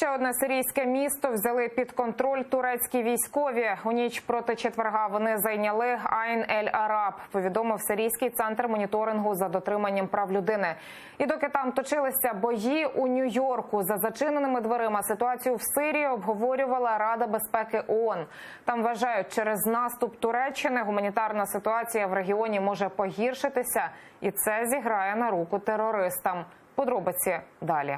Ще одне сирійське місто взяли під контроль турецькі військові. У ніч проти четверга вони зайняли Айн-ель-Араб, повідомив Сирійський центр моніторингу за дотриманням прав людини. І доки там точилися бої у Нью-Йорку, за зачиненими дверима ситуацію в Сирії обговорювала Рада безпеки ООН. Там вважають, через наступ Туреччини гуманітарна ситуація в регіоні може погіршитися, і це зіграє на руку терористам. Подробиці далі.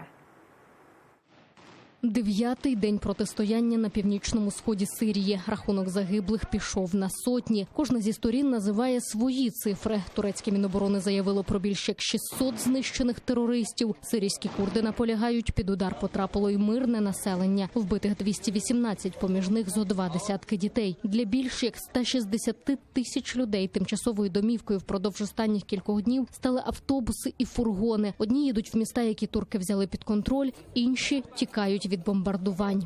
9-й день протистояння на північному сході Сирії. Рахунок загиблих пішов на сотні. Кожна зі сторін називає свої цифри. Турецьке Міноборони заявило про більш як 600 знищених терористів. Сирійські курди наполягають, під удар потрапило й мирне населення. Вбитих 218, поміж них зо 20 дітей. Для більш як 160 тисяч людей тимчасовою домівкою впродовж останніх кількох днів стали автобуси і фургони. Одні їдуть в міста, які турки взяли під контроль, інші тікають від бомбардувань.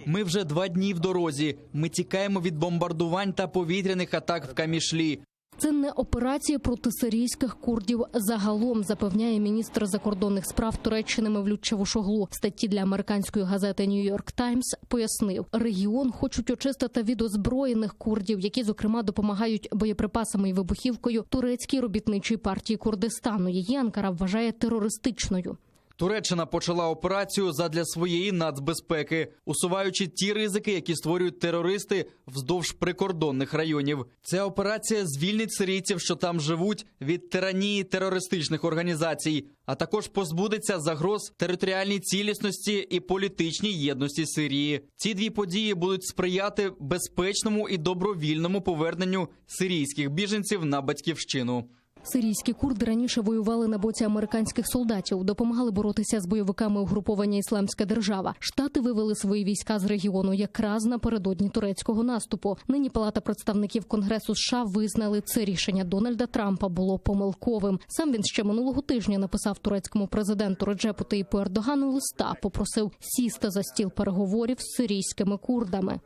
Ми вже 2 дні в дорозі. Ми тікаємо від бомбардувань та повітряних атак в Камішлі. Це не операція проти сирійських курдів загалом, запевняє міністр закордонних справ Туреччини Мевлют Чавушоглу. В статті для американської газети «Нью-Йорк Таймс» пояснив, регіон хочуть очистити від озброєних курдів, які, зокрема, допомагають боєприпасами і вибухівкою турецькій робітничій партії Курдистану. Її Анкара вважає терористичною. Туреччина почала операцію задля своєї нацбезпеки, усуваючи ті ризики, які створюють терористи вздовж прикордонних районів. Ця операція звільнить сирійців, що там живуть, від тиранії терористичних організацій, а також позбудеться загроз територіальній цілісності і політичній єдності Сирії. Ці 2 події будуть сприяти безпечному і добровільному поверненню сирійських біженців на батьківщину. Сирійські курди раніше воювали на боці американських солдатів, допомагали боротися з бойовиками угруповання «Ісламська держава». Штати вивели свої війська з регіону якраз напередодні турецького наступу. Нині Палата представників Конгресу США визнали, це рішення Дональда Трампа було помилковим. Сам він ще минулого тижня написав турецькому президенту Реджепу Таїпу Ердогану листа, попросив сісти за стіл переговорів з сирійськими курдами.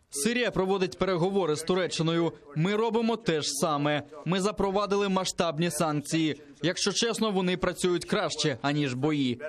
Сирія проводить переговори з Туреччиною. Ми робимо те ж саме. Ми запровадили масштабні санкції. Якщо чесно, вони працюють краще, аніж бої.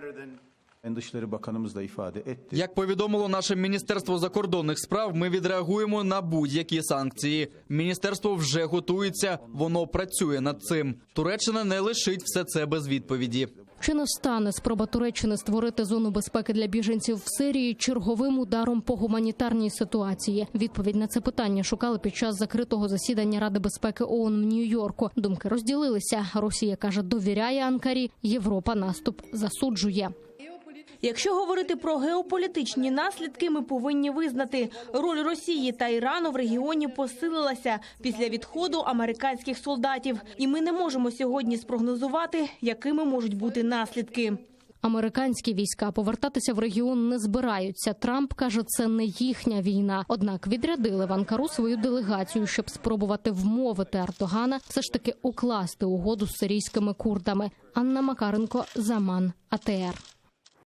Як повідомило наше Міністерство закордонних справ, ми відреагуємо на будь-які санкції. Міністерство вже готується, воно працює над цим. Туреччина не лишить все це без відповіді. Чи не стане спроба Туреччини створити зону безпеки для біженців в Сирії черговим ударом по гуманітарній ситуації? Відповідь на це питання шукали під час закритого засідання Ради безпеки ООН в Нью-Йорку. Думки розділилися. Росія каже, довіряє Анкарі, Європа наступ засуджує. Якщо говорити про геополітичні наслідки, ми повинні визнати, роль Росії та Ірану в регіоні посилилася після відходу американських солдатів. І ми не можемо сьогодні спрогнозувати, якими можуть бути наслідки. Американські війська повертатися в регіон не збираються. Трамп каже, це не їхня війна. Однак відрядили в Анкару свою делегацію, щоб спробувати вмовити Ердогана все ж таки укласти угоду з сирійськими курдами. Анна Макаренко, Заман, АТР.